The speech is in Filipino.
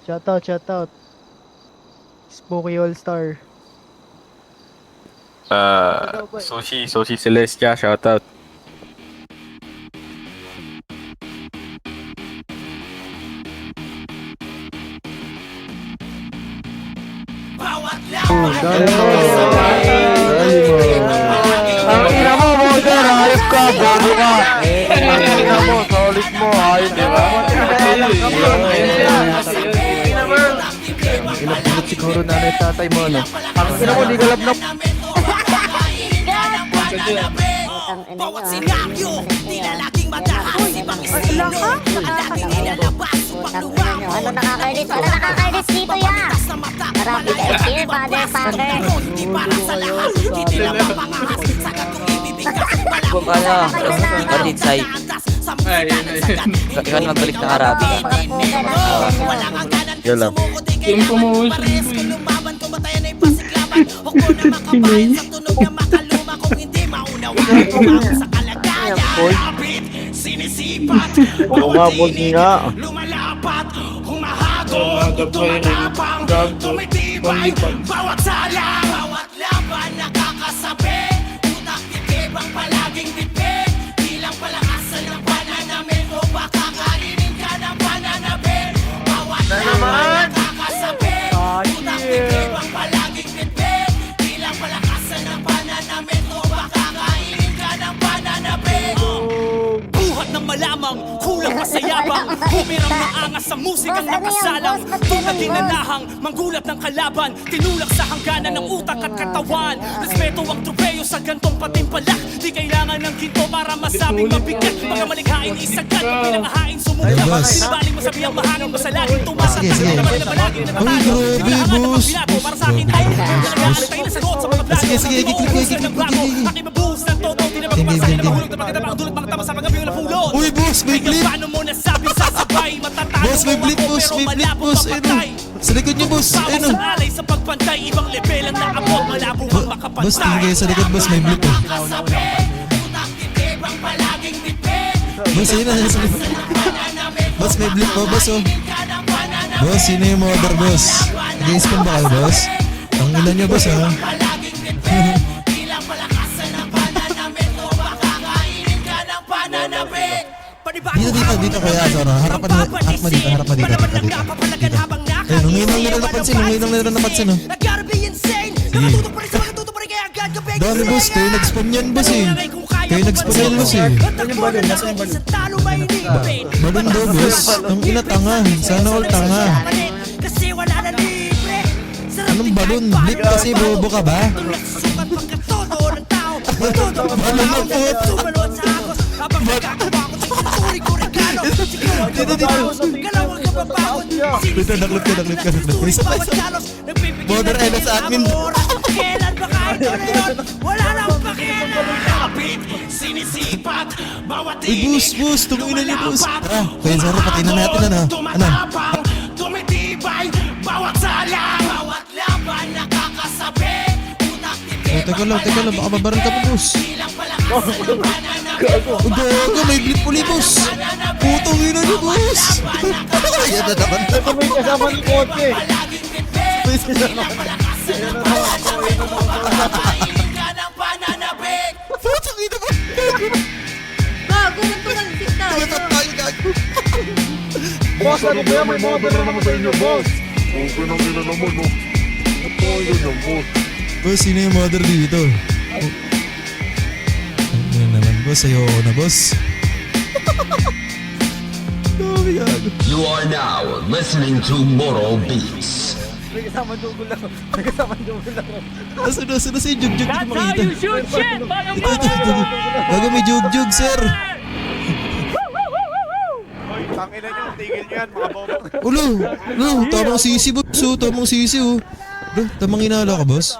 Shoutout. Spooky All-Star. Sushi Celestia, shoutout. Dali mo. Ang ina mo, Boder, ayos ka, bobo ka. Ang ina mo, solid mo, ayos di ba? Ilap-ilap siguro nanay at tatay mo, ano? Ang ina mo, di galap na. Bawat senaryo, di na laging mataas. Ibang estilo, ang laging ilalabas. Ano nakakainis? Ano nakakainis dito ya? Marami kayo here, father. Di para sa lahat, hindi lang mapangahas. Sa gatong ibibigas, Kung ano, kapatid side. Ikaw na magbalik ng Arabi. walang hangganan. Yun lang. Yung promotion lumaban, tumatayan ay pasiglaban. Huwag na makabayan sa tunog na makaluma. Kung hindi maunawaan, kumako sa kalagayan. Lapit, sinisipat, Lumabog nga. lumalapat, humahagod, tumatapang, tumitibay, bawat salang, bawat laban nakakasabi. Utak titib ang palaging bitbit, di lang palakasan ng pananamit o baka kainin ka ng pananabit. Bawat laban nakakasabi, utak titib ang palaging bitbit, di lang palakasan ng pananamit o baka kainin ka ng pananabit. Buhat ng malamang, kulang pa sa yabang. Humirang maangas sa musikang nakasalang. Tulad dinanahang, manggulat ng kalaban. Tinulak sa hangganan ng utak at katawan. Respeto ang tropeyo sa gantong patimpalak. Di kailangan ng ginto para masabing mabigat. Mga malikhain isagad, pag pinangahain sumulak. Sinabaling masabi ang mahangin mo sa laging tumasak. Naman na malaging natatalo. Tinahaman ng pagbilato para sa akin tayo. Nalagaan tayo na sagot sa mga plato. Sige, aking mabuhos ng todo. Di na magpapasakit na mahulog na pagkatama ang dulot mga tama sa mga biyong na pulot. Uy, boss, may blip. Paano mo nasabi sasabay? Matatalo Boss, may blip, boss. May blip, boss. Ayun, sa likod niyo, boss. Bawat Ayun, sa alay sa pagpantay, ibang level ang naabot, malabo ang makapantay. boss, tingin kayo sa likod, boss. May blip, oh. Boss, ayun na, sa likod. Boss, may blip, oh, boss, oh. Boss, sino yung mother, boss? Nag-i-spawn ba kayo, boss? Ang ilan niyo, boss, ha? Dito, kaya, Zora. Harap mo dito. Ayun, huminang nila napansin, oh. Dami, boss. Kayo nag-spawn yan, boss, eh. Kayo nag-spawn yan, boss, eh. Balon daw, boss. Ang ina, tanga. Sana all tanga. Anong balon? Blip kasi, bobo ka ba? Balon na po. Dito, naklip ka. Border Ella sa admin. Kailan ba kahit ano yun? Wala nang pakialapit, sinisipat, bawat Uy, boss, tungin niyo, boss. Kaya Zara, patayin na natin, ano? tumatapang, tumitibay, bawat salang, bawat laban nakakasabi. Utak Teka lang, baka babaran ka pa, boss. Gago, may blip uli, boss. Putong ina niyo, boss. Ayan na naman. Ito may kasama ng kotse. May sinama. Putong ina ko. Gago, magpapagsit tayo. Tumatak tayo, gago. Boss, ano ba yan? May mother na naman sa inyo, boss. Okay na nila naman, no? Ito ay ganyan, boss. Boss, sino yung mother dito? Ayan naman, boss. Ayoko na, boss. Dami, gago. You are now listening to Moral Beats. May kasama dugol lang. Nasa si Jugjug, hindi ko makita. Ito. Gago, may Jugjug, sir. Tangina nyo, tigil nyo yan, mga bobo. Ulo, tamang sisi, boss. Tamang sisi, oh. Bro, tamang inala ka, boss.